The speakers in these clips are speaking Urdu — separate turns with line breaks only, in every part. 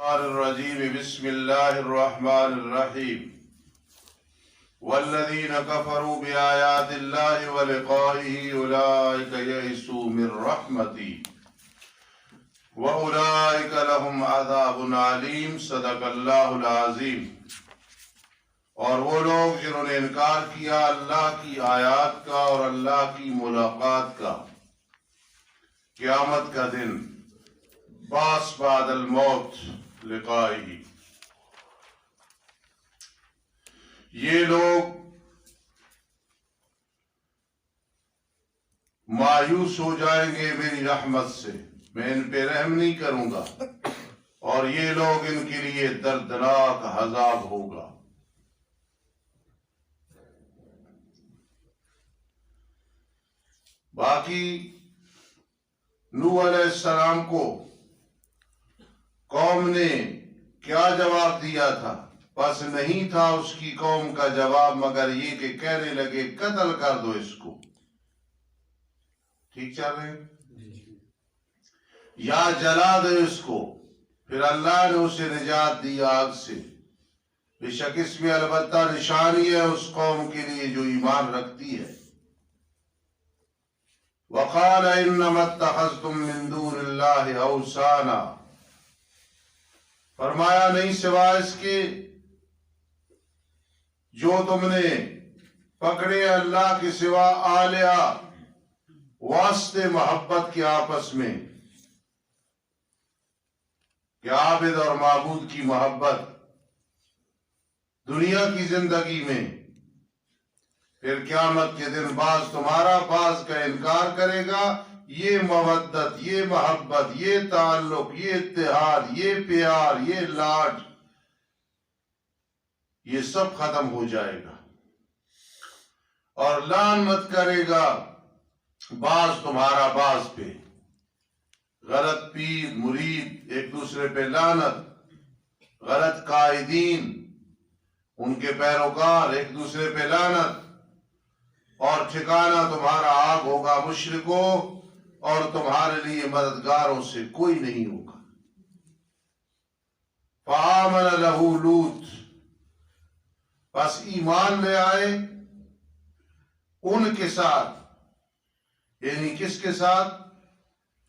الرجيم بسم الله الرحمن الرحيم والذين كفروا بآيات الله ولقائه أولئك يئسوا من رحمتي وأولئك لهم عذاب عليم صدق الله العظيم۔ اور وہ لوگ جنہوں نے انکار کیا اللہ کی آیات کا اور اللہ کی ملاقات کا، قیامت کا دن، بعث بعد الموت لقائه، یہ لوگ مایوس ہو جائیں گے میری رحمت سے، میں ان پہ رحم نہیں کروں گا، اور یہ لوگ ان کے لیے دردناک عذاب ہوگا۔ باقی نوح علیہ السلام کو قوم نے کیا جواب دیا تھا؟ بس نہیں تھا اس کی قوم کا جواب مگر یہ کہ کہنے لگے قتل کر دو اس کو۔ ٹھیک چل رہے ہیں؟ یا جلا دو اس کو۔ پھر اللہ نے اسے نجات دی آگ سے۔ بے شک اس میں البتہ نشانی ہے اس قوم کے لیے جو ایمان رکھتی ہے۔ وقال انما اتخذتم من دون اللہ اوثانا، فرمایا نہیں سوائے اس کے جو تم نے پکڑے اللہ کے سوا آلیہ واسطے محبت کے آپس میں، کہ عابد اور معبود کی محبت دنیا کی زندگی میں، پھر قیامت کے دن بعض تمہارا بعض کا انکار کرے گا۔ یہ مودت، یہ محبت، یہ تعلق، یہ اتحاد، یہ پیار، یہ لاڈ، یہ سب ختم ہو جائے گا، اور لعن مت کرے گا بعض تمہارا بعض پہ۔ غلط پیر مرید ایک دوسرے پہ لعنت، غلط قائدین ان کے پیروکار ایک دوسرے پہ لعنت، اور ٹھکانہ تمہارا آگ ہوگا مشرکوں، اور تمہارے لیے مددگاروں سے کوئی نہیں ہوگا۔ فآمن لہ لوط، پس ایمان لے آئے ان کے ساتھ، یعنی کس کے ساتھ؟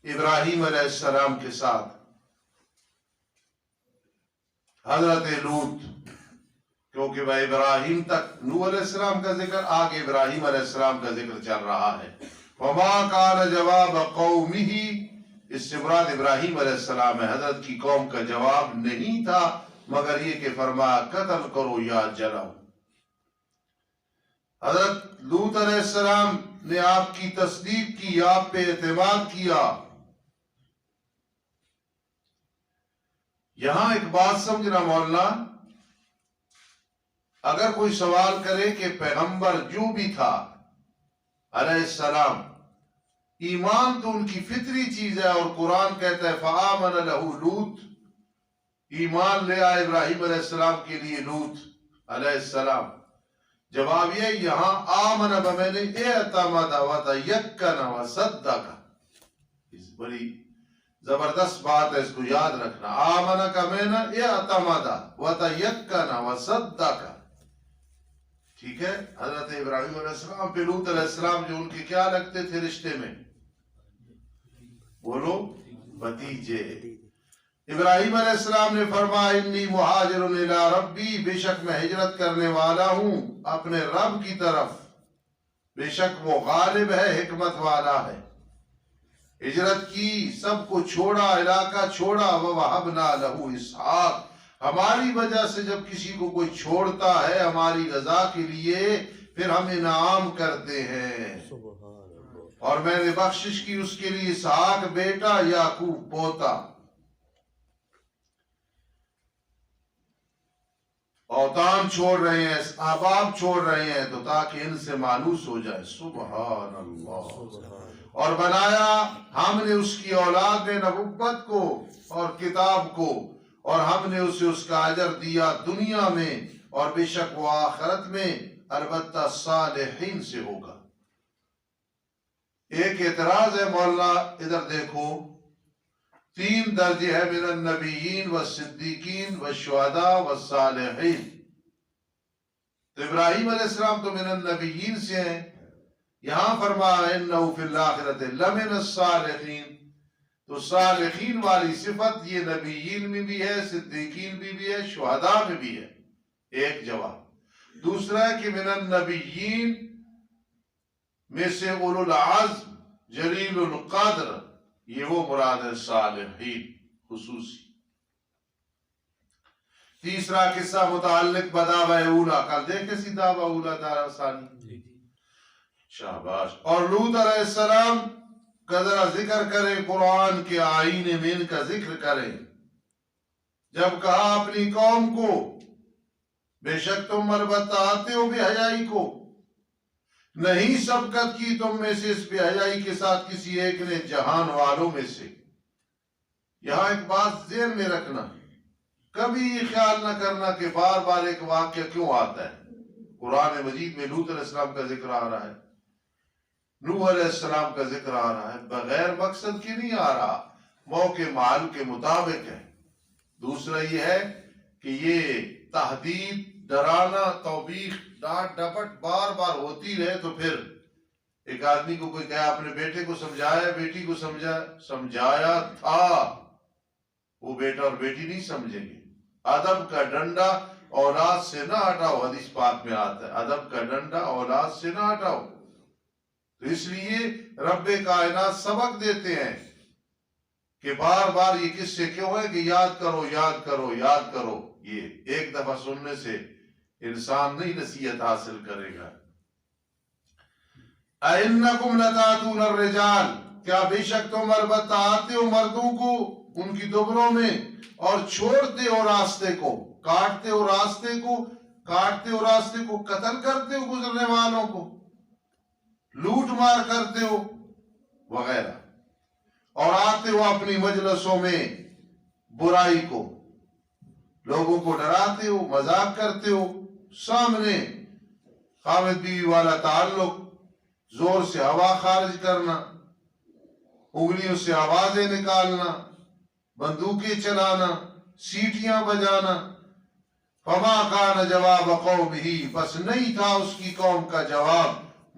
ابراہیم علیہ السلام کے ساتھ، حضرت لوط، کیونکہ وہ ابراہیم تک نوح علیہ السلام کا ذکر، آگے ابراہیم علیہ السلام کا ذکر چل رہا ہے۔ وَمَا كَانَ جَوَابَ قَوْمِهِ، اس سے مراد ابراہیم علیہ السلام ہے، حضرت کی قوم کا جواب نہیں تھا مگر یہ کہ فرمایا قتل کرو یا جلاؤ۔ حضرت لوط علیہ السلام نے آپ کی تصدیق کی، آپ پہ اعتماد کیا۔ یہاں ایک بات سمجھنا مولانا، اگر کوئی سوال کرے کہ پیغمبر جو بھی تھا علیہ السلام، ایمان تو ان کی فطری چیز ہے، اور قرآن کہتا ہے فآمن لہ لوط، ایمان لے آئے ابراہیم علیہ السلام کے لیے لوط علیہ السلام۔ جواب یہ یہاں آمن بمعنی اعتمد وتیقن وصدق، اس بڑی زبردست بات ہے، اس کو یاد رکھنا۔ آمن کا معنی اعتمد وتیقن وصدق، ٹھیک ہے؟ حضرت ابراہیم علیہ السلام پہ لوط علیہ السلام جو ان کے کیا لگتے تھے رشتے میں؟ بولو، بھتیجے۔ ابراہیم علیہ السلام نے فرمایا انی مہاجر الی ربی، بے شک میں ہجرت کرنے والا ہوں اپنے رب کی طرف، بے شک وہ غالب ہے، حکمت والا ہے۔ ہجرت کی، سب کو چھوڑا، علاقہ چھوڑا، وَوَهَبْنَا لَهُ اسحاق، ہماری وجہ سے جب کسی کو کوئی چھوڑتا ہے ہماری رضا کے لیے، پھر ہم انعام کرتے ہیں، اور میں نے بخشش کی اس کے لیے اسحاق بیٹا، یعقوب پوتا۔ اوطان چھوڑ رہے ہیں، احباب چھوڑ رہے ہیں تو تاکہ ان سے مانوس ہو جائے۔ سبحان اللہ۔ اور بنایا ہم نے اس کی اولاد میں نبوت کو اور کتاب کو، اور ہم نے اسے اس کا اجر دیا دنیا میں، اور بے شک وہ آخرت میں البتہ صالحین سے ہوگا۔ ایک اعتراض ہے مولانا، ادھر دیکھو، 3 درجے ہیں، من النبیین والصدیقین والشہداء والصالحین. تو ابراہیم علیہ السلام تو من النبیین سے ہیں. یہاں فرمایا انہ فی الاخرۃ لمن الصالحین، تو صالحین والی صفت یہ نبیین میں بھی ہے، صدیقین میں بھی ہے، شہداء میں بھی ہے. ایک جواب. دوسرا ہے کہ من النبیین میں سے اولو العزم جلیل القدر، یہ وہ مراد ہے صالحین خصوصی. تیسرا قصہ متعلق بدعوی اولا، کل دیکھے سی دعوی اولا دارا ثانی. شاباش. اور لوط علیہ السلام کا ذرا ذکر کرے، قرآن کے آئینے میں ان کا ذکر کرے. جب کہا اپنی قوم کو بے شک تم البتہ آتے ہو بے حیائی کو، نہیں سبقت کی تم میں سے اس بے حیائی کے ساتھ کسی ایک نے جہان والوں میں سے. یہاں ایک بات ذہن میں رکھنا، کبھی یہ خیال نہ کرنا کہ بار بار ایک واقعہ کیوں آتا ہے. قرآن مجید میں لوط علیہ السلام کا ذکر آ رہا ہے، نوح علیہ السلام کا ذکر آ رہا ہے، بغیر مقصد کے نہیں آ رہا، موقع محل کے مطابق ہے. دوسرا یہ ہے کہ یہ تحدید، ڈرانا، توبیخ، ڈانٹ ڈپٹ بار بار ہوتی رہے تو پھر ایک آدمی کو کوئی کہا اپنے بیٹے کو سمجھایا، بیٹی کو سمجھایا تھا، وہ بیٹا اور بیٹی نہیں سمجھیں گے. ادب کا ڈنڈا اولاد سے نہ ہٹاؤ، حدیث پاک میں آتا ہے ادب کا ڈنڈا اولاد سے نہ ہٹاؤ. تو اس لیے رب کائنات سبق دیتے ہیں کہ بار بار یہ قصے کیوں ہے کہ یاد کرو یاد کرو یاد کرو. یہ ایک دفعہ سننے سے انسان نہیں نصیحت حاصل کرے گا. اَإِنَّكُمْ لَتَأْتُونَ الرِّجَالَ، کیا بے شک تم البتہ آتے ہو مردوں کو ان کی دبروں میں، اور چھوڑتے ہو راستے کو، کاٹتے ہو راستے کو، کاٹتے ہو راستے کو، قتل کرتے ہو گزرنے والوں کو، لوٹ مار کرتے ہو وغیرہ، اور آتے ہو اپنی مجلسوں میں برائی کو، لوگوں کو ڈراتے ہو، مذاق کرتے ہو. سامنے خامد بیوی والا تعلق، زور سے ہوا خارج کرنا، انگلیوں سے آوازیں نکالنا، بندوقیں چلانا، سیٹیاں بجانا. فما کان جواب قومہ، بس نہیں تھا اس کی قوم کا جواب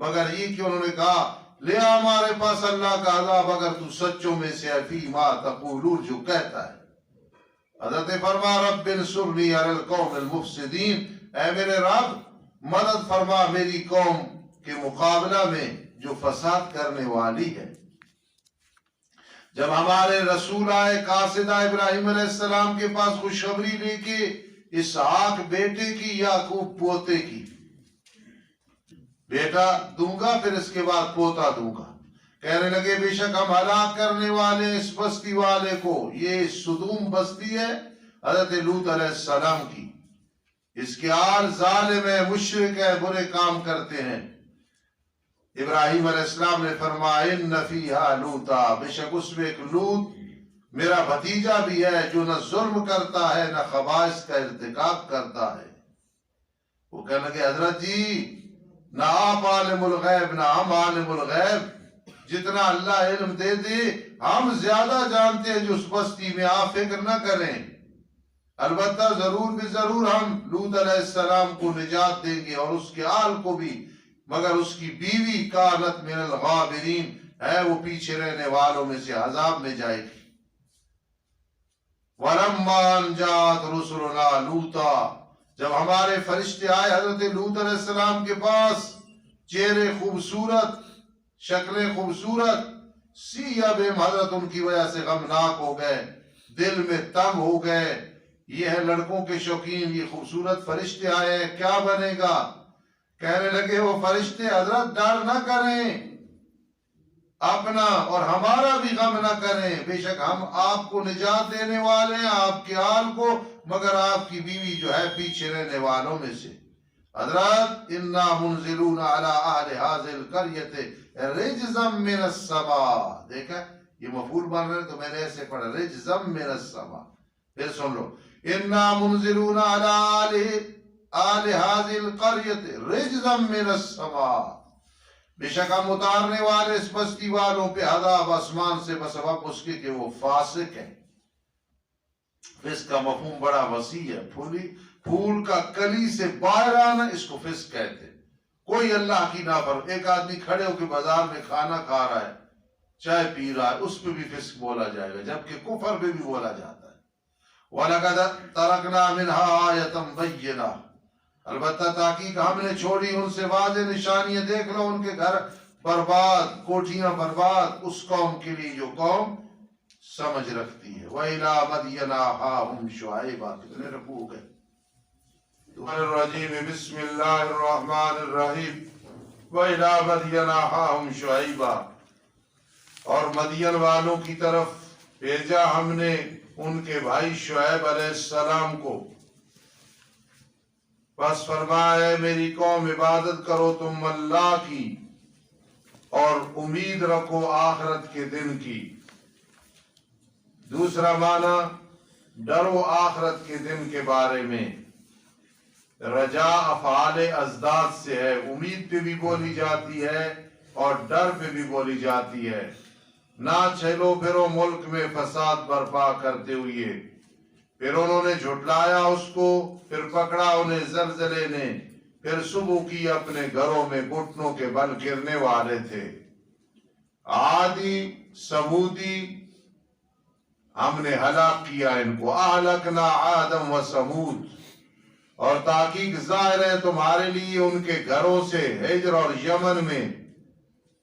مگر یہ کہ انہوں نے کہا لے ہمارے پاس اللہ کا عذاب اگر تو سچوں میں سے فی ما تقولون، جو کہتا ہے. حضرت فرما رب انصرنی علی القوم المفسدین، اے میرے رب مدد فرما میری قوم کے مقابلہ میں جو فساد کرنے والی ہے. جب ہمارے رسول آئے قاصدہ ابراہیم علیہ السلام کے پاس خوشخبری لے کے، اسحاق بیٹے کی، یعقوب پوتے کی، بیٹا دوں گا پھر اس کے بعد پوتا دوں گا. کہنے لگے بے شک ہم ہلاک کرنے والے اس بستی والے کو. یہ صدوم بستی ہے حضرت لوط علیہ السلام کی. اس کے آل ظالم ہے، مشرک ہے، برے کام کرتے ہیں. ابراہیم علیہ السلام نے فرمایا ان فیہا لوطا، بے شک اس میں ایک لوط میرا بھتیجا بھی ہے جو نہ ظلم کرتا ہے نہ خبائث کا ارتکاب کرتا ہے. وہ کہنے لگے حضرت جی نہ آپ عالم الغیب نہ ہم عالم الغیب، جتنا اللہ علم دے دے ہم زیادہ جانتے ہیں جو اس بستی میں، آپ فکر نہ کریں. البتہ ضرور بھی ضرور ہم لوط علیہ السلام کو نجات دیں گے اور اس کے آل کو بھی، مگر اس کی بیوی کانت من الغابرین ہے، وہ پیچھے رہنے والوں میں سے، عذاب میں جائے گی. وَلَمَّا أَن جَاءَتْ رُسُلُنَا لُوطًا، جب ہمارے فرشتے آئے حضرت لوط علیہ السلام کے پاس، چہرے خوبصورت، شکلیں خوبصورت، سیہ بہم، حضرت ان کی وجہ سے غمناک ہو گئے، دل میں تنگ ہو گئے. یہ ہے لڑکوں کے شوقین، یہ خوبصورت فرشتے آئے ہیں، کیا بنے گا؟ کہنے لگے وہ فرشتے حضرت ڈر نہ کریں، اپنا اور ہمارا بھی غم نہ کریں، بے شک ہم آپ کو نجات دینے والے ہیں، آپ کے آل کو، مگر آپ کی بیوی جو ہے پیچھے رہنے والوں میں سے. حضرت انا منزلون علی اہل هذه القریۃ رجزا من السماء، دیکھا یہ مفعول بن رہے تو میں نے ایسے پڑھا رجزا من السماء. پھر سن لو انا منزلون علی اہل هذه القریۃ رجزا من السماء، بے شک ہم اتارنے والے اس بستی والوں پہ عذاب آسمان سے بسبب اس کے کہ وہ فاسق ہے۔ فسق کا مفہوم بڑا وسیع ہے، پھول کا کلی سے باہر آنا اس کو فسق کہتے ہیں۔ کوئی اللہ کی نافرمانی، ایک آدمی کھڑے ہو کے بازار میں کھانا کھا رہا ہے، چائے پی رہا ہے، اس پہ بھی فسق بولا جائے گا، جبکہ کفر پہ بھی بولا جاتا ہے۔ وَلَقَدْ تَرَكْنَا مِنْهَا آیَةً بَيِّنَةً، البتہ تحقیق ہم نے چھوڑی ان سے واضح نشانیاں، دیکھ لو ان کے گھر برباد، کوٹھیاں برباد، اس قوم کے لیے جو قوم سمجھ رکھتی ہے۔ وَإِلَىٰ مَدْيَنَ أَخَاهُمْ شُعَيْبًا، کتنے رکوع گئے؟ الرجیم بسم اللہ الرحمن الرحیم۔ وَإِلَىٰ مَدْيَنَ أَخَاهُمْ شُعَيْبًا، اور مدین والوں کی طرف بھیجا ہم نے ان کے بھائی شعیب علیہ السلام کو۔ بس فرمایا میری قوم عبادت کرو تم اللہ کی اور امید رکھو آخرت کے دن کی۔ دوسرا معنی ڈرو آخرت کے دن کے بارے میں۔ رجا افعال ازداد سے ہے، امید پہ بھی بولی جاتی ہے اور ڈر پہ بھی بولی جاتی ہے۔ نہ چلو پھرو ملک میں فساد برپا کرتے ہوئے، پھر انہوں نے جھٹلایا اس کو، پھر پکڑا انہیں زلزلے نے، پھر صبح کی اپنے گھروں میں گھٹنوں کے بل گرنے والے تھے۔ عادی سمودی ہم نے ہلاک کیا ان کو، اہلکنا عادم و سمود، اور تحقیق ظاہر ہے تمہارے لیے ان کے گھروں سے ہجر اور یمن میں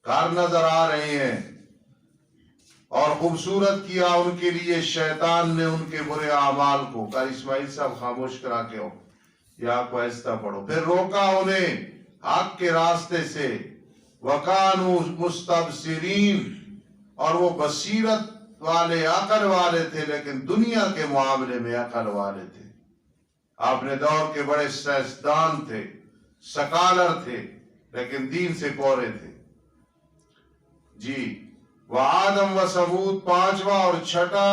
گھر نظر آ رہے ہیں، اور خوبصورت کیا ان کے لیے شیطان نے ان کے برے اعمال کو۔ کل اسماعیل صاحب خاموش کرا کے ہو یا کو ایسا پڑھو۔ پھر روکا انہیں حق کے راستے سے، وَكَانُوا مُسْتَبْصِرِينَ، اور وہ بصیرت والے عقل والے تھے، لیکن دنیا کے معاملے میں عقل والے تھے۔ اپنے دور کے بڑے سائنسدان تھے، سکالر تھے، لیکن دین سے کورے تھے۔ جی وآدم و ثمود پانچواں اور چھٹا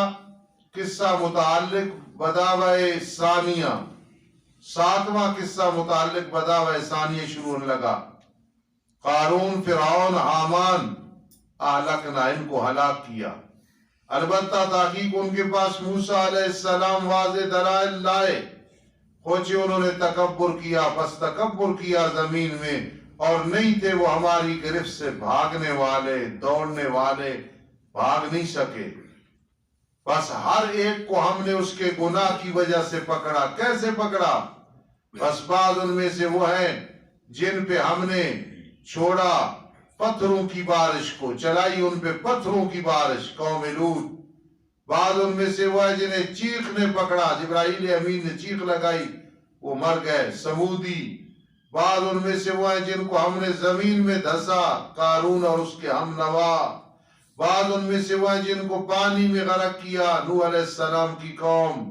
قصہ متعلق بداوہ ثانیہ، ساتواں قصہ متعلق بداوہ ثانیہ شروع ہونے لگا۔ قارون، فرعون، حامان، اہلکنا، ان کو ہلاک کیا۔ البتہ تحقیق ان کے پاس موسیٰ علیہ السلام واضح دلائل لائے، خوچے انہوں نے تکبر کیا، بس تکبر کیا زمین میں، اور نہیں تھے وہ ہماری گرفت سے بھاگنے والے، دوڑنے والے، بھاگ نہیں سکے۔ بس ہر ایک کو ہم نے اس کے گناہ کی وجہ سے پکڑا۔ کیسے پکڑا؟ بس بعض ان میں سے وہ ہیں جن پہ ہم نے چھوڑا پتھروں کی بارش کو، چلائی ان پہ پتھروں کی بارش، قوم لوط۔ بعض ان میں سے وہ ہے جنہیں چیخ نے پکڑا، جبرائیل امین نے چیخ لگائی، وہ مر گئے، سمودی۔ بعض ان میں سے وہ ہیں جن کو ہم نے زمین میں دھسا، قارون اور اس کے ہم نوا۔ بعض ان میں سے وہ ہیں جن کو پانی میں غرق کیا، نوح علیہ السلام کی قوم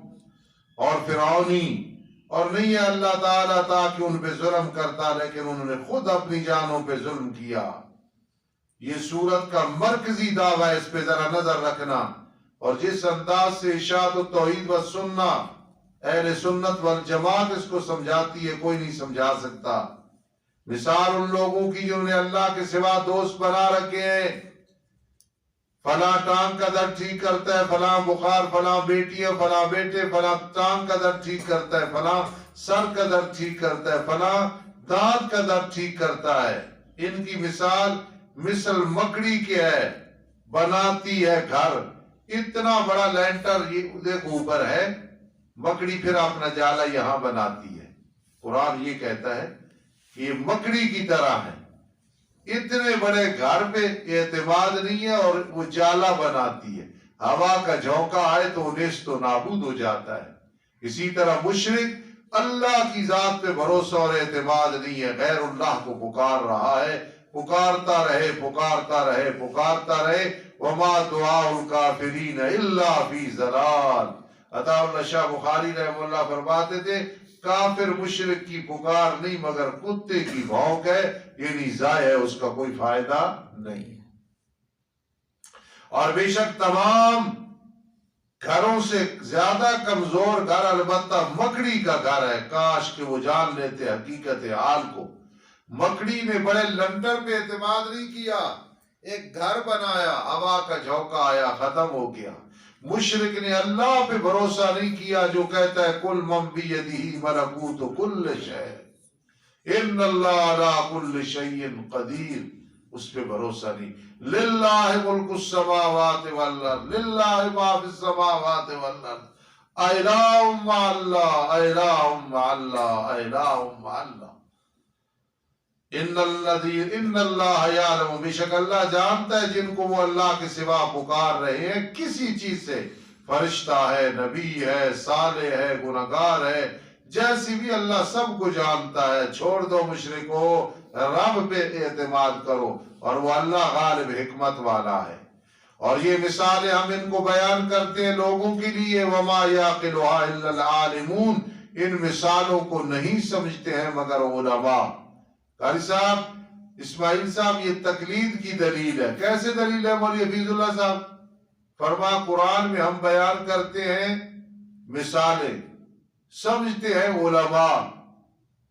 اور فرعونی۔ اور نہیں ہے اللہ تعالیٰ تاکہ ان پہ ظلم کرتا، لیکن انہوں نے خود اپنی جانوں پہ ظلم کیا۔ یہ سورت کا مرکزی دعویٰ ہے، اس پہ ذرا نظر رکھنا۔ اور جس انداز سے اشاعت التوحید و سنہ، اہل سنت والجماعت اس کو سمجھاتی ہے، کوئی نہیں سمجھا سکتا۔ مثال ان لوگوں کی جنہوں نے اللہ کے سوا دوست بنا رکھے ہیں، فلاں ٹانگ کا درد ٹھیک کرتا ہے، فلاں بخار، فلاں بیٹی ہے، فلاں بیٹے، فلاں ٹانگ کا درد ٹھیک کرتا ہے، فلاں سر کا درد ٹھیک کرتا ہے، فلاں دانت کا درد ٹھیک کرتا ہے۔ ان کی مثال مثل مکڑی کے ہے، بناتی ہے گھر، اتنا بڑا لینٹر یہ دیکھو اوپر ہے، مکڑی پھر اپنا جالا یہاں بناتی ہے۔ قرآن یہ کہتا ہے کہ یہ مکڑی کی طرح ہے، اتنے بڑے گھر پہ اعتماد نہیں ہے اور وہ جالا بناتی ہے، ہوا کا جھونکا آئے تو وہ نیست و نابود ہو جاتا ہے۔ اسی طرح مشرک اللہ کی ذات پہ بھروسہ اور اعتماد نہیں ہے، غیر اللہ کو پکار رہا ہے، پکارتا رہے، پکارتا رہے، پکارتا رہے۔ وما دعاء الکافرین الا فی ضلال۔ عطا اللہ شاہ بخاری رحمہ اللہ فرماتے تھے کافر مشرک کی پکار نہیں مگر کتے کی بھونک ہے، یعنی ضائع ہے، اس کا کوئی فائدہ نہیں۔ اور بے شک تمام گھروں سے زیادہ کمزور گھر البتہ مکڑی کا گھر ہے، کاش کہ وہ جان لیتے حقیقت حال کو۔ مکڑی نے بڑے لنٹر پہ اعتماد نہیں کیا، ایک گھر بنایا، ہوا کا جھونکا آیا ختم ہو گیا۔ مشرک نے اللہ پہ بھروسہ نہیں کیا جو کہتا ہے کل من بیدہ ملکوت کل شیء ان اللہ علی کل شیء قدیر، اس پہ بھروسہ نہیں۔ للہ ملک السماوات والارض للہ ما فی السماوات والارض الہ مع اللہ الہ مع اللہ الہ مع اللہ۔ ان اللہ یعلم، بے شک اللہ جانتا ہے جن کو وہ اللہ کے سوا پکار رہے ہیں کسی چیز سے، فرشتہ ہے، نبی ہے، صالح ہے، گنہگار ہے، جیسی بھی اللہ سب کو جانتا ہے۔ چھوڑ دو مشرکو، رب پہ اعتماد کرو، اور وہ اللہ غالب حکمت والا ہے۔ اور یہ مثالیں ہم ان کو بیان کرتے ہیں لوگوں کے لیے، وما یعقلها الا العالمون، ان مثالوں کو نہیں سمجھتے ہیں مگر علماء۔ قاری صاحب اسماعیل صاحب یہ تقلید کی دلیل ہے۔ کیسے دلیل ہے مولوی حفیظ اللہ صاحب؟ فرما قرآن میں ہم بیان کرتے ہیں مثالیں، سمجھتے ہیں علماء۔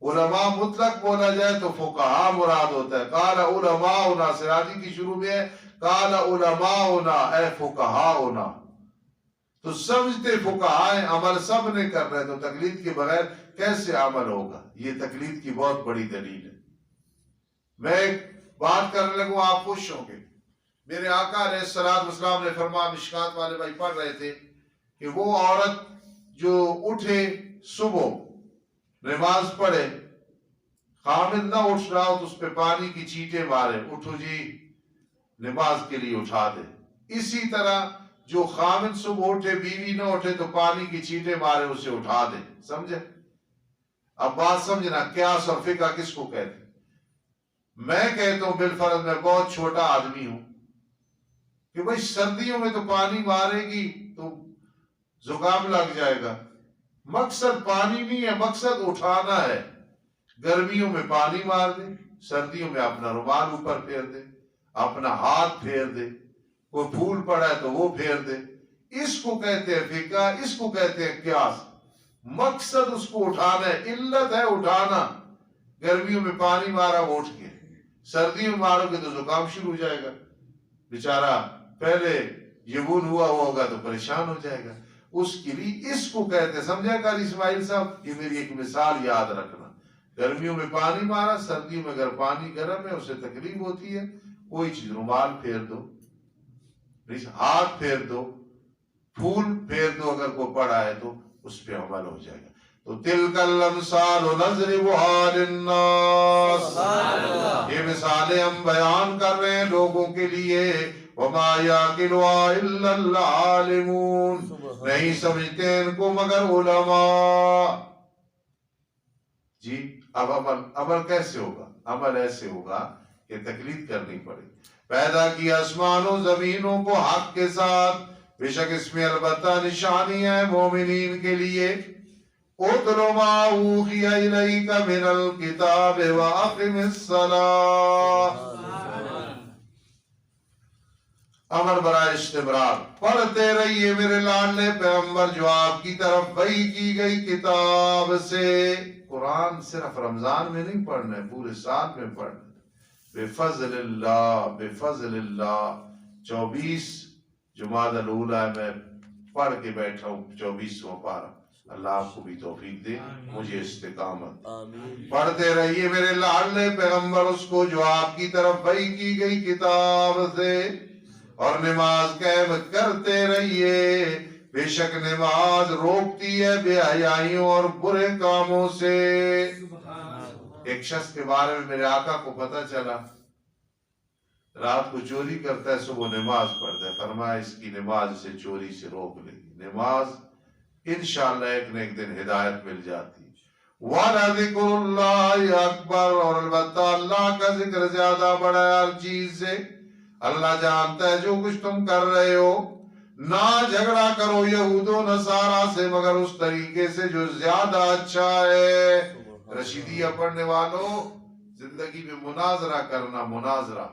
علماء مطلق بولا جائے تو فقہاء مراد ہوتا ہے۔ قال علماؤنا سراجی کی شروع میں ہے قال علماؤنا اے فقہاؤنا، تو سمجھتے فقہاء ہیں، عمل سب نے کرنا ہے، تو تقلید کے بغیر کیسے عمل ہوگا؟ یہ تقلید کی بہت بڑی دلیل ہے۔ میں ایک بات کرنے لگوں، آپ خوش ہوں گے۔ میرے آقا علیہ السلام نے فرمایا، مشکات والے بھائی پڑھ رہے تھے کہ وہ عورت جو اٹھے صبح نماز پڑھے، خامد نہ اٹھ رہا ہو تو اس پہ پانی کی چیٹیں مارے، اٹھو جی نماز کے لیے اٹھا دے۔ اسی طرح جو خامد صبح اٹھے بیوی نہ اٹھے تو پانی کی چیٹیں مارے اسے اٹھا دے۔ سمجھے؟ اب بات سمجھنا، قیاس اور فقہ کس کو کہتے ہیں؟ میں کہتا ہوں بالفرض میں بہت چھوٹا آدمی ہوں کہ بھئی سردیوں میں تو پانی مارے گی تو زکام لگ جائے گا، مقصد پانی نہیں ہے، مقصد اٹھانا ہے۔ گرمیوں میں پانی مار دے، سردیوں میں اپنا رومال اوپر پھیر دے، اپنا ہاتھ پھیر دے، کوئی پھول پڑا ہے تو وہ پھیر دے۔ اس کو کہتے ہیں فقہ، اس کو کہتے ہیں قیاس۔ مقصد اس کو اٹھانا ہے، علت ہے اٹھانا۔ گرمیوں میں پانی مارا وہ اٹھ کے، سردیوں میں مارو گے تو زکام شروع ہو جائے گا، بیچارہ پہلے یبون ہوا ہوگا تو پریشان ہو جائے گا۔ اس کے لیے اس کو کہتے ہیں، سمجھا قاری اسماعیل صاحب؟ یہ میری ایک مثال یاد رکھنا۔ گرمیوں میں پانی مارا، سردیوں میں اگر پانی گرم ہے اسے تکلیف ہوتی ہے، کوئی چیز رومال پھیر دو، ہاتھ پھیر دو، پھول پھیر دو، اگر کوئی پڑا ہے تو اس پہ عمل ہو جائے گا۔ تو تلک الامثال نضربها للناس، یہ مثالیں ہم بیان کر رہے ہیں لوگوں کے لیے۔ وما یعقلها الا العالمون، نہیں سمجھتے ان کو مگر علماء۔ جی اب عمل کیسے ہوگا؟ عمل ایسے ہوگا کہ تقلید کرنی پڑے۔ پیدا کیا آسمان و زمینوں کو حق کے ساتھ، بے شک اس میں البتہ نشانی ہے مومنین کے لیے۔ اتل ما اوحی الیک من الکتاب واقم الصلاۃ، امر برائے استمرار، پڑھتے رہیے میرے لاڈلے پیغمبر جو آپ کی طرف وحی کی گئی کتاب سے۔ قرآن صرف رمضان میں نہیں پڑھنا ہے، پورے سال میں پڑھنا ہے۔ بفضل اللہ، بفضل اللہ۔ 24 جمادی الاولیٰ میں پڑھ کے بیٹھا ہوں 24واں پارہ۔ اللہ آپ کو بھی توفیق دے، مجھے استقامت۔ پڑھتے رہیے میرے لاڈلے پیغمبر اس کو جو آپ کی طرف وحی کی گئی کتاب سے، اور نماز قائم کرتے رہیے، بے شک نماز روکتی ہے بے حیائیوں اور برے کاموں سے۔ ایک شخص کے بارے میں میرے آقا کو پتہ چلا، رات کو چوری کرتا ہے، صبح نماز پڑھتا ہے، فرمایا اس کی نماز اسے چوری سے روک لے گی۔ نماز انشاءاللہ ایک نہ ایک دن ہدایت مل جاتی۔ وَلَذِكْرُ اللَّهِ اکبر، اور البتہ اللہ کا ذکر زیادہ بڑا ہے ہر چیز سے۔ اللہ جانتا ہے جو کچھ تم کر رہے ہو۔ نہ جھگڑا کرو یہود و نصارہ سے مگر اس طریقے سے جو زیادہ اچھا ہے۔ رشیدیہ پڑھنے والوں، زندگی میں مناظرہ کرنا، مناظرہ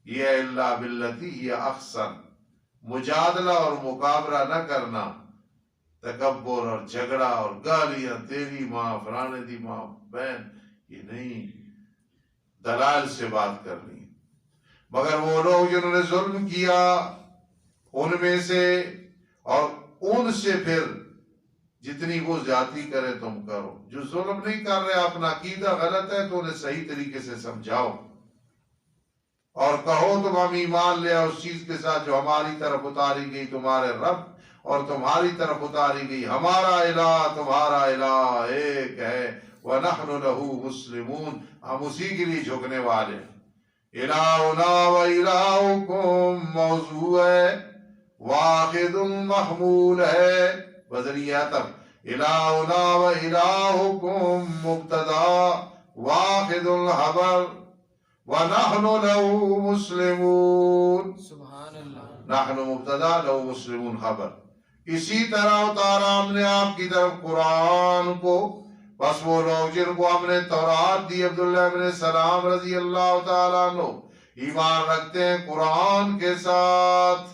یہ اللہ باللتی ہی احسن، مجادلہ اور مقابلہ نہ کرنا، تکبر اور جھگڑا اور گالیاں، تیری ماں، فلانے دی ماں، بہن، یہ نہیں۔ دلائل سے بات کرنی ہے۔ مگر وہ لوگ جنہوں نے ظلم کیا ان میں سے، اور ان سے پھر جتنی وہ زیادتی کرے تم کرو، جو ظلم نہیں کر رہے اپنا عقیدہ غلط ہے تو انہیں صحیح طریقے سے سمجھاؤ اور کہو تم ہم ایمان لے اس چیز کے ساتھ جو ہماری طرف اتاری گئی تمہارے رب اور تمہاری طرف اتاری گئی ہمارا الہ، تمہارا الہ ایک ہے، وَنَحْنُ لَهُ مُسْلِمُونَ، ہم اسی کے لیے جھکنے والے ہیں۔ الہنا و الہکم موضوع ہے، واحد محمول ہے بذریعہ تب، الہنا و الہکم مبتدا، واحد الخبر، وَنَحْنُ لَهُ مُسْلِمُونَ،
سبحان اللہ۔
نحن مبتدا لَهُ مُسْلِمُونَ خبر۔ اسی طرح اتارا ہم نے آپ کی طرف قرآن کو، بس وہ لوگ جن کو ہم نے تورات دی، عبداللہ بن سلام رضی اللہ تعالیٰ عنہ، ایمان رکھتے ہیں قرآن کے ساتھ۔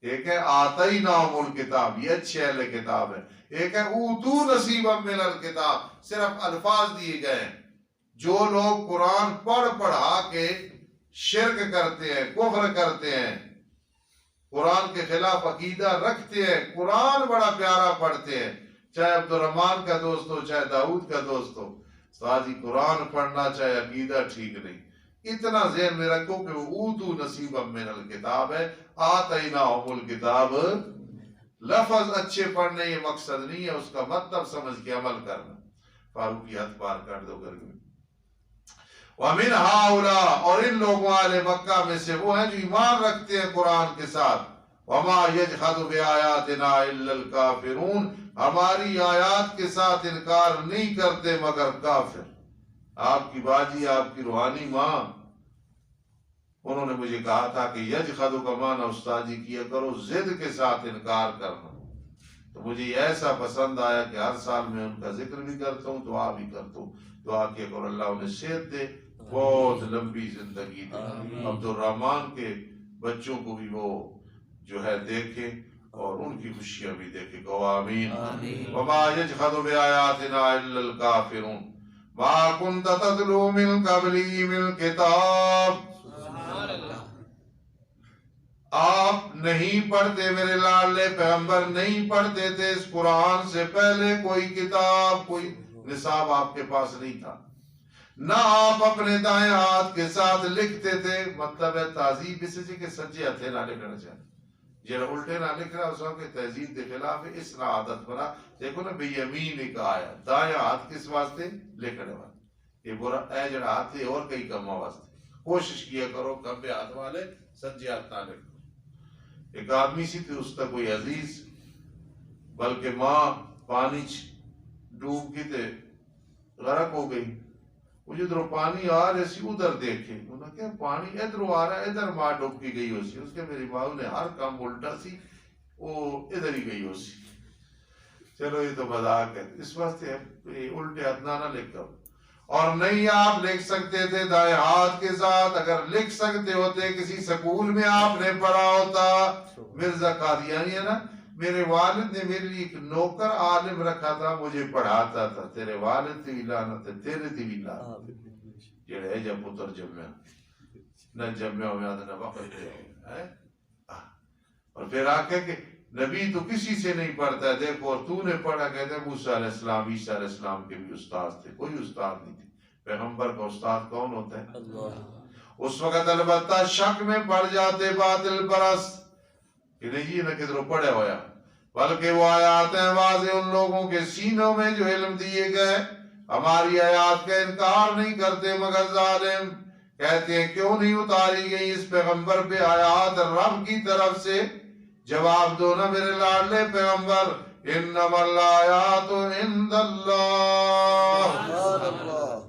ایک ہے آتیناہم الکتاب، یہ اچھے اہل کتاب ہے۔ ایک ہے اوتو نصیبا من الکتاب، صرف الفاظ دیے گئے ہیں۔ جو لوگ قرآن پڑھا کے شرک کرتے ہیں، کفر کرتے ہیں، قرآن کے خلاف عقیدہ رکھتے ہیں، قرآن بڑا پیارا پڑھتے ہیں، چاہے عبد الرحمن کا دوست ہو چاہے داؤد کا دوست ہو، ساتھ ہی قرآن پڑھنا چاہے عقیدہ ٹھیک نہیں۔ اتنا ذہن میں رکھو کہ وہ اوتو نصیبا من الکتاب ہے، آتیناہم الکتاب، لفظ اچھے پڑھنے یہ مقصد نہیں ہے، اس کا مطلب سمجھ کے عمل کرنا۔ فاروقی حد پار کر دو گرمی۔ وَمِنْ هَٰؤُلَاءِ، اور ان لوگوں والے مکہ میں سے وہ ہیں جو ایمان رکھتے ہیں قرآن کے ساتھ، وَمَا يَجْحَدُ بِآيَاتِنَا إِلَّا الْكَافِرُونَ، ہماری آیات کے ساتھ انکار نہیں کرتے مگر کافر۔ آپ کی باجی، آپ کی روحانی ماں، انہوں نے مجھے کہا تھا کہ یجحد کا معنی استاد جی کیا کرو ضد کے ساتھ انکار کرنا، تو مجھے یہ ایسا پسند آیا کہ ہر سال میں ان کا ذکر بھی کرتا ہوں، دعا بھی کرتا ہوں۔ دعا کیا کرو اللہ انہیں صحت دے، بہت لمبی زندگی دے، عبد الرحمن کے بچوں کو بھی وہ جو ہے دیکھیں اور ان کی خوشیاں بھی دیکھیں، کہو آمین۔ وما یجحد بآیاتنا الا الکافرون ما کنت تتلو من قبلی من کتاب، آپ نہیں پڑھتے، میرے لاڈلے پیغمبر نہیں پڑھتے تھے اس قرآن سے پہلے کوئی کتاب، کوئی نصاب آپ کے پاس نہیں تھا، نہ آپ اپنے دائیں ہاتھ کے ساتھ لکھتے تھے۔ مطلب ہے تہذیب اس سے کہ سجے ہتھے نہ لکھنا چاہیے، جنہوں الٹے نہ لکھ رہا اس وقت تہذیب کے خلاف ہے، اس نہ عادت بنا۔ دیکھو نا بے یمین ایک آیا، دائیں ہاتھ کس واسطے؟ لکھنے والے، یہ برا اے جڑا ہاتھ ہے اور کئی کما واسطے۔ کوشش کیا کرو کبے ہاتھ والے سجے ہاتھ نہ لکھو۔ ایک آدمی سی تھی، اس کا کوئی عزیز، بلکہ ماں پانی ڈوب کی تے غرق ہو گئی، وہ جدھر پانی آ رہے سی ادھر دیکھے، انہوں نے کہا پانی ادھر آ رہا ہے، ادھر ماں ڈوب کی گئی ہو سی۔ اس کے میری ماں نے ہر کام الٹا سی، وہ ادھر ہی گئی ہو سی۔ چلو یہ تو مذاق ہے، اس واسطے الٹے ادنا نہ لکھ کر، اور نہیں آپ لکھ سکتے تھے دائیں ہاتھ کے ساتھ۔ اگر لکھ سکتے ہوتے کسی سکول میں آپ نے پڑھا ہوتا۔ مرزا قادیانی ہے نا، میرے والد نے میرے لیے ایک نوکر عالم رکھا تھا، مجھے پڑھاتا تھا۔ تیرے والد تی بھی لعنت ہے، تیرے تی بھی لعنت جڑے ہے جب پتر جمع نہ جمع ہو یاد نہ وقت ہے۔ اور پھر آکے کہ نبی تو کسی سے نہیں پڑھتا ہے، دیکھو اور تو نے پڑھا، کہتے ہیں موسیٰ علیہ السلام، عیسیٰ علیہ السلام کے بھی استاد تھے، کوئی استاد نہیں تھے۔ پیغمبر کا استاد کون ہوتا ہے؟ اللہ۔ اس وقت البتہ شک میں پڑ جاتے باطل پرست کہ نہیں جی نہ کدھروں پڑھے ہویا، بلکہ وہ آیات ہیں واضح ان لوگوں کے سینوں میں جو علم دیے گئے، ہماری آیات کا انکار نہیں کرتے مگر ظالم۔ کہتے ہیں کیوں نہیں اتاری گئی اس پیغمبر پہ آیات رب کی طرف سے؟ جواب دو نا میرے لاڈلے پیغمبر، انما الآیات عند اللہ۔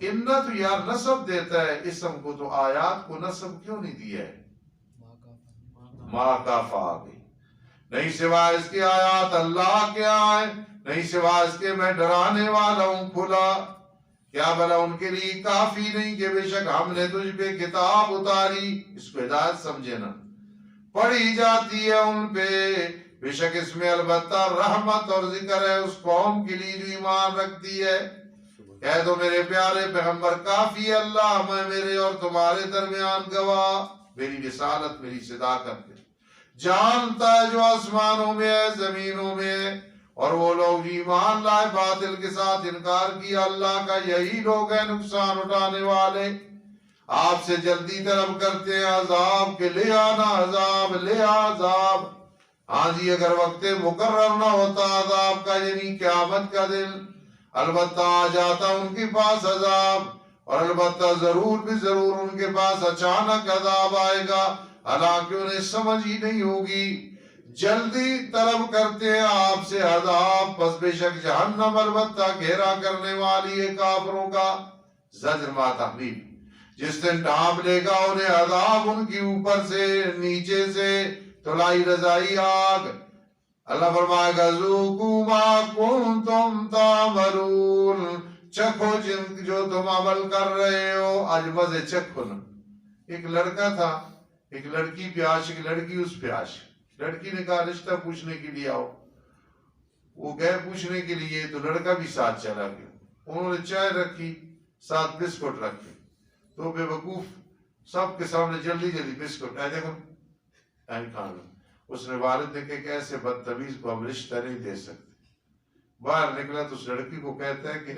انہ تو یار نسب دیتا ہے اسم کو، تو آیات کو نسب کیوں نہیں دیا ہے؟ ماں کا فاغی، نہیں سوا اس کے آیات اللہ کے آئے، نہیں سوا اس کے میں ڈرانے والا ہوں کھلا۔ کیا بھلا ان کے لیے کافی نہیں کہ بے شک ہم نے تجھ پہ کتاب اتاری؟ اس کو ہدایت سمجھے نا، پڑھی جاتی ہے ان پہ، بے شک اس میں البتہ رحمت اور ذکر ہے اس قوم کے لیے جو ایمان رکھتی ہے۔ کہہ دو میرے پیارے پیغمبر کافی ہے اللہ میں میرے اور تمہارے درمیان گواہ، میری رسالت میری صداقت ہے، جانتا ہے جو آسمانوں میں ہے زمینوں میں ہے، اور وہ لوگ ایمان لائے باطل کے ساتھ انکار کیا اللہ کا، یہی لوگ ہیں نقصان اٹھانے والے۔ آپ سے جلدی طلب کرتے ہیں عذاب کے، لے آنا عذاب، لے عذاب۔ ہاں جی، اگر وقت مقرر نہ ہوتا عذاب کا یعنی قیامت کا دن، البتہ آ جاتا ان کے پاس عذاب، اور البتہ ضرور بھی ضرور ان کے پاس اچانک عذاب آئے گا، حالانکہ انہیں سمجھ ہی نہیں ہوگی۔ جلدی طلب کرتے ہیں آپ سے عذاب، پس بے شک جہنم البتہ گھیرا کرنے والی ہے کافروں کا۔ زجر ما تحریف، جس دن ڈھانپ لے گا انہیں عذاب ان کی اوپر سے نیچے سے تلائی رضائی آگ۔ اللہ فرمائے گا ذوقوا ما کنتم تعملون، چکھو جو تم عمل کر رہے ہو، آج مزے چکھو نا۔ ایک لڑکا تھا، ایک لڑکی پہ عاشق، لڑکی اس پہ عاشق، لڑکی نے کہا رشتہ پوچھنے کے لیے آؤ، وہ گئے پوچھنے کے لیے تو لڑکا بھی ساتھ چلا گیا، انہوں نے چائے رکھی ساتھ بسکٹ رکھے، تو بے وقوف سب کے سامنے جلدی جلدی بسکٹ آئے دیکھو کھا لو۔ اس نے والد نے کہا کہ ایسے بدتمیز کو ہم رشتہ نہیں دے سکتے۔ باہر نکلا تو اس لڑکی کو کہتا ہے کہ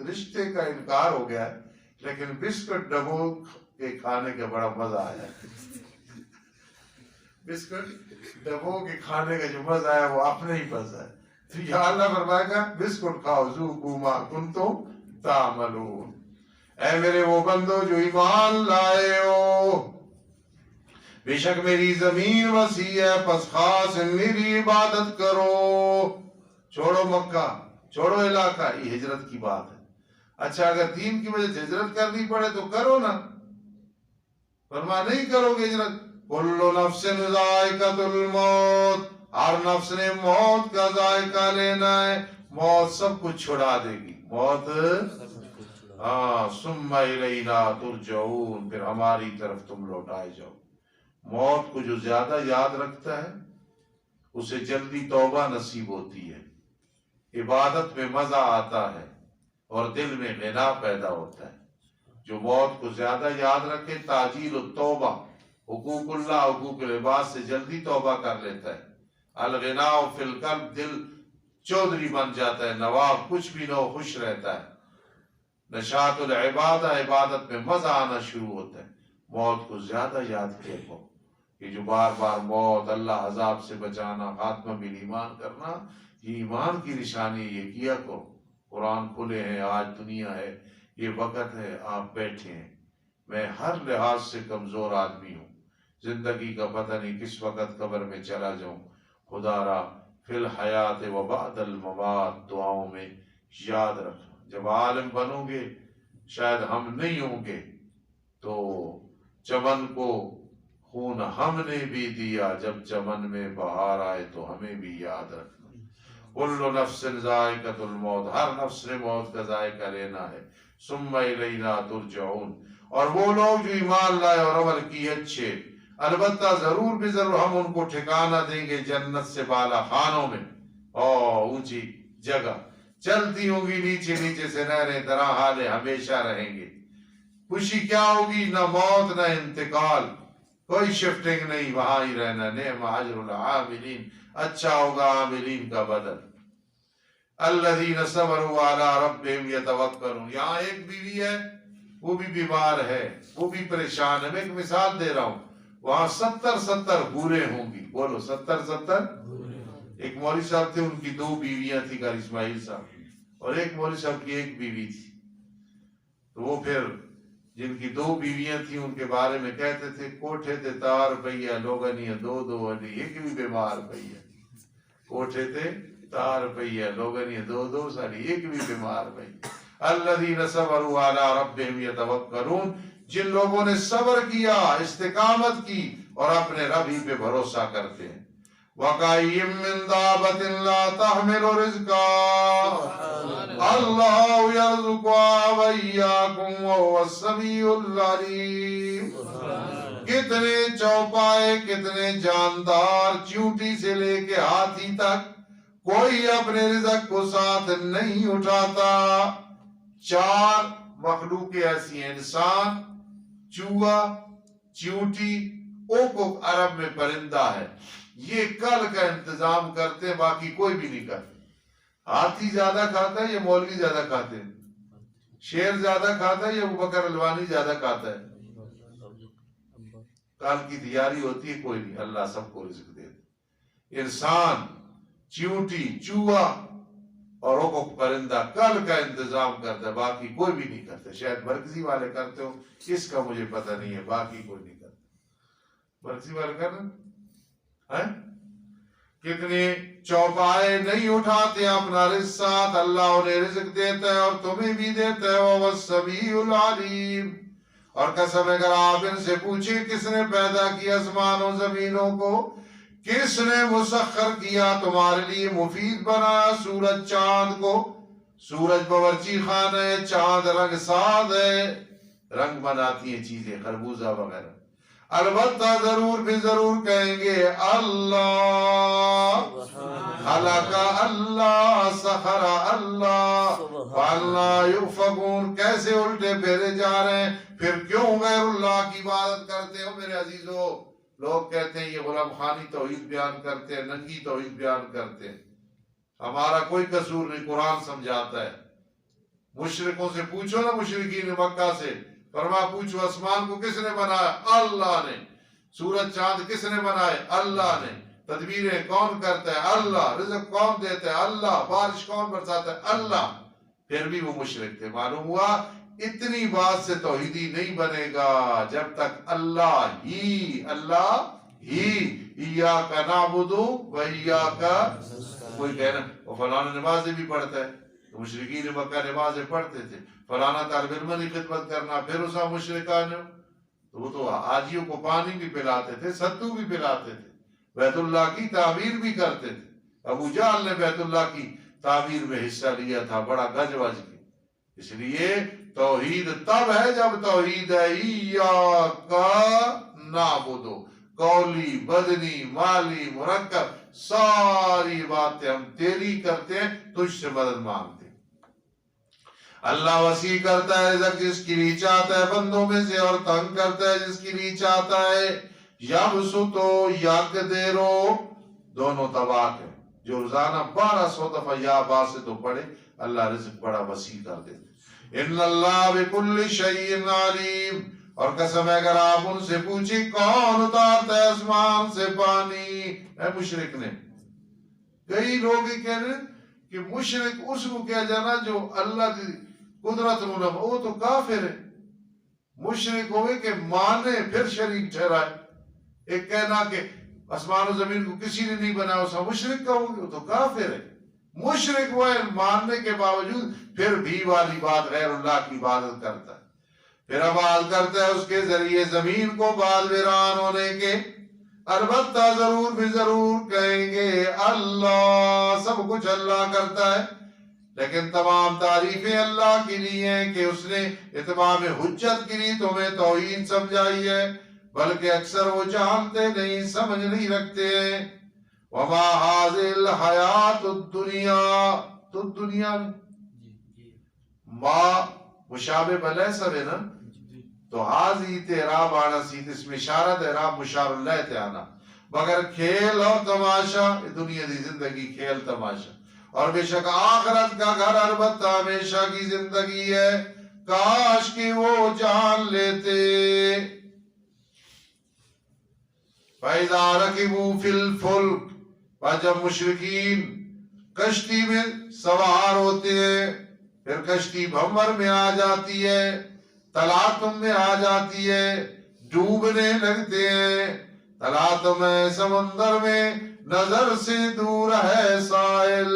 رشتے کا انکار ہو گیا ہے، لیکن بسکٹ ڈبو کے کھانے کا بڑا مزہ آیا ہے۔ بسکٹ ڈبو کے کھانے کا جو مزہ آیا وہ اپنے ہی مزہ ہے۔ تو یا اللہ فرمائے گا بسکٹ کھاؤ ذوقوا ما کنتم تعملون۔ اے میرے وہ بندو جو ایمان لائے ہو، بے شک میری زمین وسیع ہے، پس خاص میری عبادت کرو۔ چھوڑو مکہ، چھوڑو علاقہ، یہ ہجرت کی بات ہے۔ اچھا اگر دین کی وجہ سے ہجرت کرنی پڑے تو کرو نا، فرما نہیں کرو گے ہجرت۔ کل نفس ذائقۃ الموت، ہر نفس نے موت کا ذائقہ لینا ہے، موت سب کچھ چھڑا دے گی، موت ثم الینا ترجعون، پھر ہماری طرف تم لوٹائے جاؤ۔ موت کو جو زیادہ یاد رکھتا ہے اسے جلدی توبہ نصیب ہوتی ہے، عبادت میں مزہ آتا ہے اور دل میں غنا پیدا ہوتا ہے۔ جو موت کو زیادہ یاد رکھے تعجیل التوبہ، حقوق اللہ حقوق العباد سے جلدی توبہ کر لیتا ہے۔ الغناء فی القلب، دل چودھری بن جاتا ہے، نواب کچھ بھی نہ ہو خوش رہتا ہے۔ نشاط العبادہ، عبادت میں مزہ آنا شروع ہوتا ہے۔ موت کو زیادہ یاد کیا کرو، کہ جو بار بار موت، اللہ عذاب سے بچانا، خاتمہ بال ایمان کرنا، یہ ایمان کی نشانی، یہ کیا کرو۔ قرآن کھلے ہیں، آج دنیا ہے، یہ وقت ہے، آپ بیٹھے ہیں۔ میں ہر لحاظ سے کمزور آدمی ہوں، زندگی کا پتہ نہیں کس وقت قبر میں چلا جاؤں۔ خدا را فی الحیات و بعد الممات دعاؤں میں یاد رکھنا۔ جب عالم بنو گے شاید ہم نہیں ہوں گے تو چمن کو خون ہم نے بھی دیا، جب چمن میں بہار آئے تو ہمیں بھی یاد رکھنا۔ کل نفس ذائقۃ الموت، ہر نفس نے موت کا ذائقہ لینا ہے۔ ثم الینا ترجعون، اور وہ لوگ جو ایمان لائے اور عمل کیے اچھے، البتہ ضرور بھی ضرور ہم ان کو ٹھکانہ دیں گے جنت سے بالا خانوں میں، اونچی جگہ چلتی ہوں گی، نیچے نیچے سے نہریں، درا حال ہمیشہ رہیں گے۔ خوشی کیا ہوگی؟ نہ موت نہ انتقال، کوئی شفٹنگ نہیں، وہاں ہی رہنا۔ نعم اجر العاملین، اچھا ہوگا عاملین کا بدل۔ الذین صبروا علی ربہم یتوکلون، یہاں ایک بیوی ہے وہ بھی بیمار ہے، وہ بھی پریشان ہے۔ میں ایک مثال دے رہا ہوں، وہاں 70 حوریں ہوں گی، بولو 70۔ ایک مولوی صاحب تھے، ان کی 2 بیویاں تھی، قاری اسماعیل صاحب، اور ایک مولوی صاحب کی 1 بیوی تھی۔ تو وہ پھر جن کی 2 بیویاں تھیں ان کے بارے میں کہتے تھے کوٹھے تے تار پئیا لوگنی 2 علی، ایک بھی بیمار پئیا، کوٹھے تے تار پئیا لوگنی 2 سالی، ایک بھی بیمار پئیا۔ الذین صبروا علی ربہم یتوکلون، جن لوگوں نے صبر کیا، استقامت کی اور اپنے رب ہی پہ بھروسہ کرتے ہیں۔ وَقَيِّم مِّن دَابَةٍ لَا تَحْمِلُ رِزْقَهَا اللَّهُ يَرْزُقُهَا وَإِيَّاكُمْ وَهُوَ السَّمِيعُ الْعَلِيمُ۔ کتنے چوپائے، کتنے جاندار، چیونٹی سے لے کے ہاتھی تک، کوئی اپنے رزق کو ساتھ نہیں اٹھاتا۔ 4 مخلوقیں ایسی ہیں، انسان، چوہا، چیونٹی، اوکوک عرب میں پرندہ ہے، یہ کل کا انتظام کرتے ہیں، باقی کوئی بھی نہیں کرتے۔ ہاتھی زیادہ کھاتا ہے یا مولوی زیادہ کھاتے ہیں؟ شیر زیادہ کھاتا ہے یا ابوبکر الوانی زیادہ کھاتا ہے؟ کل کی تیاری ہوتی ہے، کوئی نہیں، اللہ سب کو رزق دے دے۔ انسان، چیونٹی، چوہا اور اوکوک پرندہ کل کا انتظام کرتا ہے، باقی کوئی بھی نہیں کرتا۔ شاید مرکزی والے کرتے ہو، اس کا مجھے پتہ نہیں ہے، باقی کوئی نہیں کرتا۔ مرکزی والے کر رہے ہیں؟ کتنے چوپائے نہیں اٹھاتے اپنا رزق ساتھ، اللہ انہیں رزق دیتا ہے اور تمہیں بھی دیتا ہے، وَهُوَ السَّمِيعُ الْعَلِيمُ۔ اور قسم اگر آپ ان سے پوچھیں کس نے پیدا کیا آسمانوں زمینوں کو، کس نے مسخر کیا تمہارے لیے، مفید بنایا سورج چاند کو، سورج باورچی خانہ ہے، چاند رنگ ساز ہے، رنگ بناتی ہیں چیزیں، خربوزہ وغیرہ۔ البتہ ضرور بھی ضرور کہیں گے اللہ خلق اللہ سخر اللہ فَأَنَّىٰ يُؤْفَكُونَ۔ کیسے الٹے پھیرے جا رہے ہیں، پھر کیوں غیر اللہ کی عبادت کرتے ہو میرے عزیزو؟ لوگ کہتے ہیں یہ غلام خانی توحید بیان کرتے ہیں، ننگی توحید بیان کرتے ہیں، ہمارا کوئی قصور نہیں، قرآن سمجھاتا ہے۔ مشرکوں سے پوچھو نا، مشرکین مکہ سے، فرما پوچھو آسمان کو کس نے بنایا؟ اللہ نے۔ سورج چاند کس نے بنائے؟ اللہ نے۔ تدبیریں کون کرتا ہے؟ اللہ۔ رزق کون دیتا ہے؟ اللہ۔ بارش کون برساتا ہے؟ اللہ۔ پھر بھی وہ مشرک تھے۔ معلوم ہوا اتنی بات سے توحیدی نہیں بنے گا جب تک اللہ ہی ایاک نعبد و ایاک، کوئی کہنا وہ فلانا نمازیں بھی پڑھتا ہے، تو مشرکین مکہ نمازیں پڑھتے تھے، فلانا طالب علم کی خدمت کرنا، پھر اسا مشرکان، تو وہ تو حاجیوں کو پانی بھی پلاتے تھے، ستو بھی پلاتے تھے، بیت اللہ کی تعمیر بھی کرتے تھے۔ ابو جہل نے بیت اللہ کی تعمیر میں حصہ لیا تھا، بڑا گج وج کے۔ اس لیے توحید تب ہے جب توحید ہے ایاک نعبد، قولی، بدنی، مالی، مرکب، ساری باتیں ہم تیری کرتے ہیں، تجھ سے مدد مانگتے ہیں۔ اللہ وسیع کرتا ہے رزق جس کی لیے چاہتا ہے بندوں میں سے، اور تنگ کرتا ہے جس کی لیے چاہتا ہے۔ یبسطو یقدرو، دونوں طباق ہیں، جو روزانہ 1200 دفعہ یا باسطو پڑھے، اللہ رزق بڑا وسیع کر دیتے۔ ان اللہ بکل شیء علیم، اور قسم ہے اگر آپ ان سے پوچھیں کون اتارتا ہے آسمان سے پانی، اے مشرک نے۔ کئی لوگ یہ کہہ رہے ہیں کہ مشرک اس کو کیا جانا جو اللہ کی قدرت نہ، وہ تو کافر ہے۔ مشرک ہوئے کہ مانے پھر شریک ٹھہرائے۔ ایک کہنا کہ آسمان و زمین کو کسی نے نہیں بنایا، اسا مشرک کہو گے، وہ تو کافر ہے۔ مشرک وہ ہے ماننے کے باوجود پھر بھی والی بات غیر اللہ کی عبادت کرتا ہے، پھر آباد کرتا ہے اس کے ذریعے زمین کو بعد ویران ہونے کے۔ البتہ ضرور بھی ضرور کہیں گے اللہ، سب کچھ اللہ کرتا ہے، لیکن تمام تعریفیں اللہ کے لیے ہیں کہ اس نے اتمام حجت کے لیے تمہیں توحید سمجھائی ہے، بلکہ اکثر وہ جانتے نہیں، سمجھ نہیں رکھتے ہیں۔ وما هذه الحیات الدنیا، تو دنیا میں ما مشابہ بلے سب ہے نا، تو حاضی تیراب آنا سیت، اس میں اشارہ تیراب مشار اللہ تے آنا، مگر کھیل اور تماشا، دنیا دی زندگی کھیل تماشا، اور بے شک آخرت کا گھر البتہ ہمیشہ کی زندگی ہے، کاش کہ وہ جان لیتے۔ فَإِذَا رَكِبُوا فِي الْفُلْكِ، اور جب مشرکین کشتی میں سوار ہوتے ہیں، پھر کشتی بھنور میں آ جاتی ہے، تلاطم میں آ جاتی ہے، ڈوبنے لگتے ہیں۔ تلاطم ہے سمندر میں، نظر سے دور ہے سائل،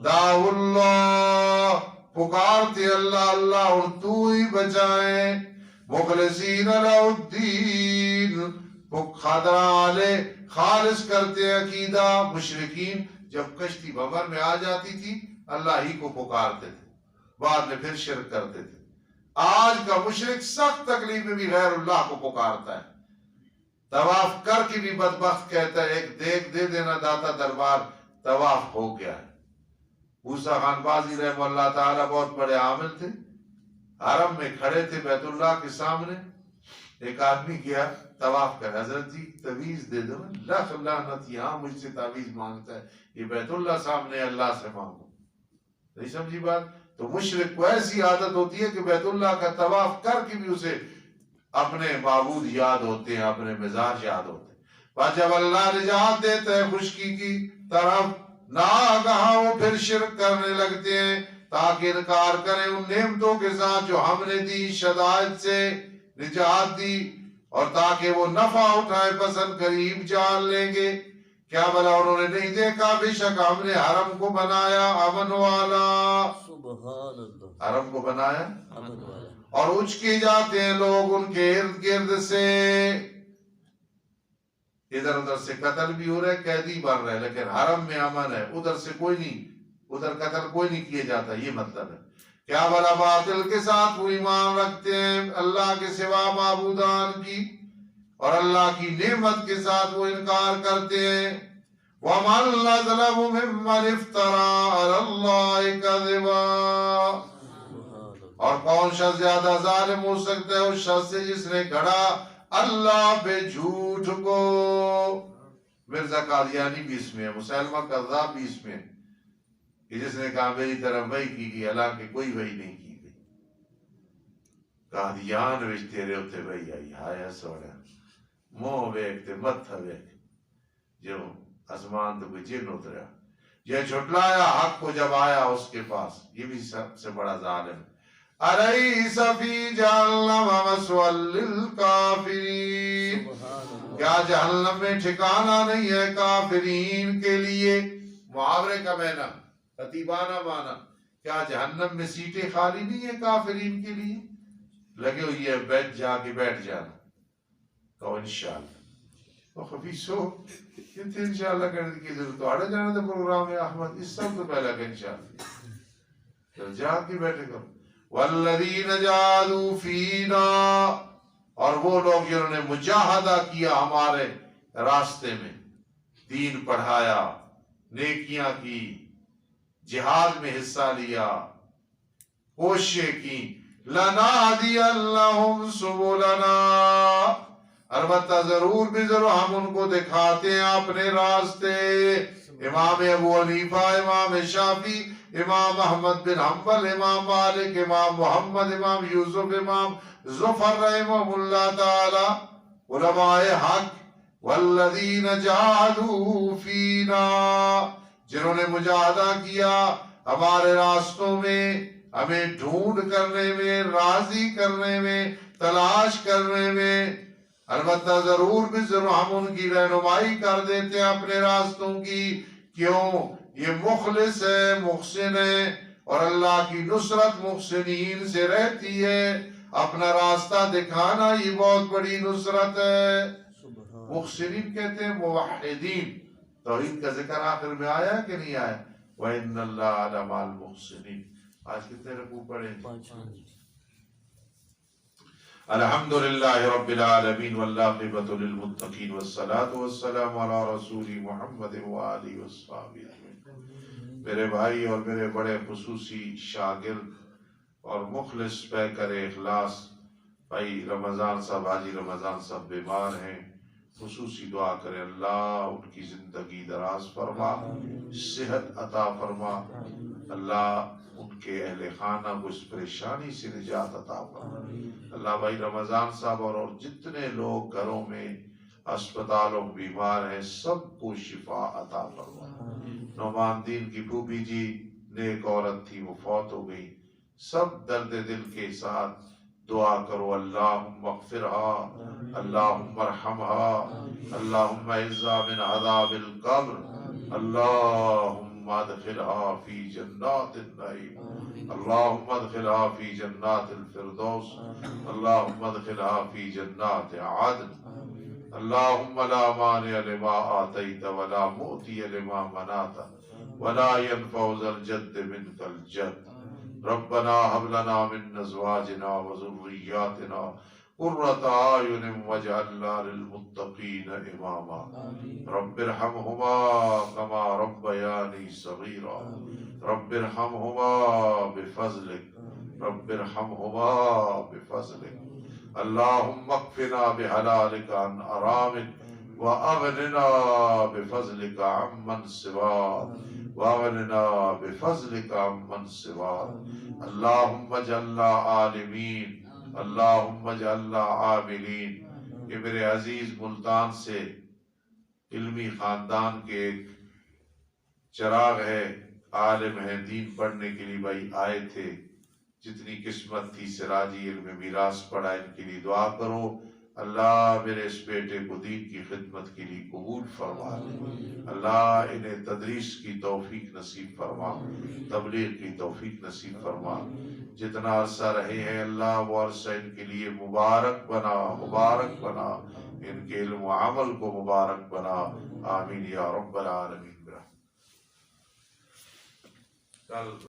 دعو اللہ، پکارتے اللہ اللہ اور تو ہی بچائیں، مخلصین لہ الدین، خالص کرتے عقیدہ۔ مشرکین جب کشتی بھنور میں آ جاتی تھی اللہ ہی کو پکارتے تھے، بعد میں پھر شرک کرتے تھے۔ آج کا مشرک سخت تکلیف میں بھی غیر اللہ کو پکارتا ہے، طواف کر کے بھی بدبخت کہتا ہے ایک دیکھ دے دینا داتا دربار، طواف ہو گیا ہے۔ موسیٰ خان بازی رحمہ اللہ تعالیٰ بہت بڑے عامل تھے، حرم میں کھڑے تھے بیت اللہ کے سامنے، ایک آدمی کیا طواف کر، حضرت جی تعویذ دے دو، لاکھ لعنت یہاں مجھ سے تعویذ مانگتا ہے، یہ بیت اللہ سامنے اللہ سے مانگو، نہیں سمجھی بات؟ تو مشرک کو ایسی عادت ہوتی ہے کہ بیت اللہ کا طواف کر کے بھی اسے اپنے معبود یاد ہوتے ہیں، اپنے مزاج یاد ہوتے ہیں۔ پر جب اللہ نجات دیتا ہے خشکی کی طرف، ناگہاں وہ پھر شرک کرنے لگتے ہیں تاکہ انکار کریں ان نعمتوں کے ساتھ جو ہم نے دی، شدائد سے نجات دی، اور تاکہ وہ نفع اٹھائیں پسند قریب جان لیں گے۔ کیا بھلا انہوں نے نہیں دیکھا بے شک ہم نے حرم کو بنایا امن والا،
سبحان اللہ،
حرم کو بنایا
امن والا،
اور اچکی جاتے ہیں لوگ ان کے ارد گرد سے، ادھر ادھر سے قتل بھی ہو رہے، قیدی بن رہے، لیکن حرم میں امن ہے، ادھر سے کوئی نہیں، ادھر قتل کوئی نہیں کیے جاتا، یہ مطلب ہے۔ کیا بھلا باطل کے ساتھ وہ ایمان رکھتے ہیں اللہ کے سوا معبودان کی، اور اللہ کی نعمت کے ساتھ وہ انکار کرتے ہیں۔ وَمَنْ أَظْلَمُ مِمَّنِ افْتَرَىٰ عَلَى اللَّهِ كَذِبًا، اور کون شخص زیادہ ظالم ہو سکتا ہے اس شخص سے جس نے گھڑا اللہ پہ جھوٹ کو۔ مرزا قادیانی بھی اس میں ہے، مسلمہ کذاب بھی اس میں ہے، کہ جس نے کہا میری طرف وحی کی گئی، حالانکہ کوئی وحی نہیں کی گئی، قادیان وچ تیرے اتنے وحی آئی، ہائے سوڑا منہ ویکھتے مت ویکھ، جو آسمان تو کوئی جن اترا، یہ جھٹلایا حق کو جب آیا اس کے پاس، یہ بھی سب سے بڑا ظالم۔ الیس فی جہنم مثوی للکافرین، کیا جہنم میں ٹھکانہ نہیں ہے کافرین کے لیے؟ محاورے کا معنی، خطیبانہ معنی، کیا جہنم میں سیٹیں خالی نہیں ہیں کافرین کے لیے؟ لگے ہوئی ہے بیٹھ جا کے بیٹھ جانا، تو انشاءاللہ تو خفیصو یہ تھے انشاءاللہ کرنے کی ضرورت، تو آڑے جانا تھا پروگرام ہے احمد، اس سب تو پہلا کہ انشاءاللہ تو جا کے بیٹھے کرو۔ والذین جاہدوا فینا، اور وہ لوگ جنہوں نے مجاہدہ کیا ہمارے راستے میں، دین پڑھایا، نیکیاں کی، جہاد میں حصہ لیا، کوششیں کی، لَنَهْدِيَنَّهُمْ سُبُلَنَا، البتہ ضرور بھی ضرور ہم ان کو دکھاتے ہیں اپنے راستے۔ امام ابو حنیفہ، امام شافعی، امام احمد بن حنبل، امام مالک، امام محمد، امام یوسف، امام ظفر رحمہ اللہ تعالی، علماء حق، والذین جاہدوا فینا، جنہوں نے مجاہدہ کیا ہمارے راستوں میں، ہمیں ڈھونڈ کرنے میں، راضی کرنے میں، تلاش کرنے میں، البتہ ضرور بھی ضرور ہم ان کی رہنمائی کر دیتے ہیں اپنے راستوں کی۔ کیوں؟ یہ مخلص ہے، محسن ہے، اور اللہ کی نصرت محسنین سے رہتی ہے، اپنا راستہ دکھانا یہ بہت بڑی نصرت ہے۔ محسنین کہتے ہیں موحدین، توحید کا ذکر آخر میں آیا کہ نہیں آیا؟ وَإِنَّ اللَّهَ لَمَعَ الْمُحْسِنِينَ۔ آج کتنے رکوع پڑھیں؟ الحمدللہ رب العالمین والعاقبۃ للمتقین والصلاة والسلام علی رسول محمد وآلہ وصحبہ اجمعین۔ میرے بھائی اور میرے بڑے خصوصی شاگرد اور مخلص پیکر اخلاص بھائی رمضان صاحب، حاجی رمضان صاحب بیمار ہیں، خصوصی دعا کریں اللہ ان کی زندگی دراز فرما، صحت عطا فرما، اللہ ان کے اہل خانہ کو اس پریشانی سے نجات عطا فرما۔ اللہ بھائی رمضان صاحب اور جتنے لوگ گھروں میں اسپتالوں بیمار ہیں سب کو شفا عطا فرما۔ نعمان دین کی پھوپھی جی نیک عورت تھی، وہ فوت ہو گئی، سب درد دل کے ساتھ دعا کرو اللہم اغفرہا، اللہم ارحمہا، اللہم اعزا من عذاب القبر، اللہم ادخلہا فی جنات النعیم، اللہم ادخلہا فی جنات الفردوس، اللہم ادخلہا فی جنات عدن، اللہم لا مانع لما آتیت ولا مؤتی لما منعت ولا ينفع ذا الجد منك الجد، ربنا هب لنا من ازواجنا وذرياتنا قرة اعين واجعلنا للمتقين اماما، رب ارحمهما كما ربياني صغيرا، رب ارحمہما بفضلک رب ارحمہما بفضلک اللہم اکفنا بحلالک عن حرامک وأغننا بفضلك عمن سواك وأغننا بفضلك عمن سواك اللهم اجعلنا عالمین اللهم اجعلنا عاملین۔ کہ میرے عزیز ملتان سے علمی خاندان کے ایک چراغ ہے، عالم ہیں، دین پڑھنے کے لیے بھائی آئے تھے، جتنی قسمت تھی سراجی علم میراث پڑھا، ان کے لیے دعا کرو اللہ میرے اس بیٹے کو دین کی خدمت کے لیے قبول فرما لے، اللہ انہیں تدریس کی توفیق نصیب فرما، تبلیغ کی توفیق نصیب فرما، جتنا عرصہ رہے ہیں اللہ وہ عرصہ ان کے لیے مبارک بنا، مبارک بنا، ان کے علم و عمل کو مبارک بنا، آمین یا رب العالمین۔